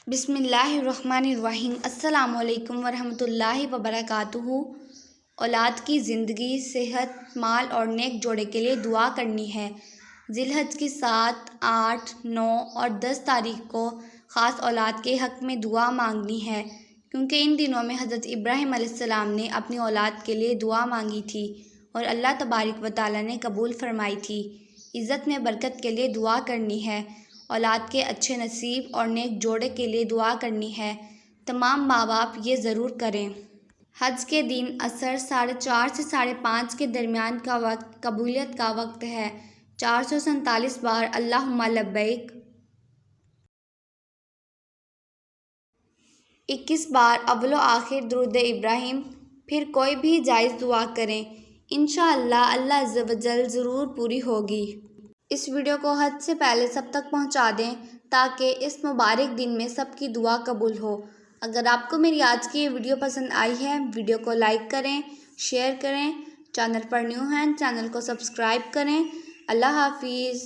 بسم اللہ الرحمن الرحیم۔ السلام علیکم ورحمۃ اللہ وبرکاتہ۔ اولاد کی زندگی، صحت، مال اور نیک جوڑے کے لیے دعا کرنی ہے۔ ذی الحج کی 7، 8، 9 اور 10 تاریخ کو خاص اولاد کے حق میں دعا مانگنی ہے، کیونکہ ان دنوں میں حضرت ابراہیم علیہ السلام نے اپنی اولاد کے لیے دعا مانگی تھی اور اللہ تبارک و تعالیٰ نے قبول فرمائی تھی۔ عزت میں برکت کے لیے دعا کرنی ہے، اولاد کے اچھے نصیب اور نیک جوڑے کے لیے دعا کرنی ہے۔ تمام ماں باپ یہ ضرور کریں۔ حج کے دن عصر 4:30 سے 5:30 کے درمیان کا وقت قبولیت کا وقت ہے۔ 447 بار اللہم لبیک، 21 بار اول و آخر درود ابراہیم، پھر کوئی بھی جائز دعا کریں، انشاءاللہ اللہ عز و جل ضرور پوری ہوگی۔ اس ویڈیو کو حج سے پہلے سب تک پہنچا دیں تاکہ اس مبارک دن میں سب کی دعا قبول ہو۔ اگر آپ کو میری آج کی یہ ویڈیو پسند آئی ہے، ویڈیو کو لائک کریں، شیئر کریں، چینل پر نیو ہیں چینل کو سبسکرائب کریں۔ اللہ حافظ۔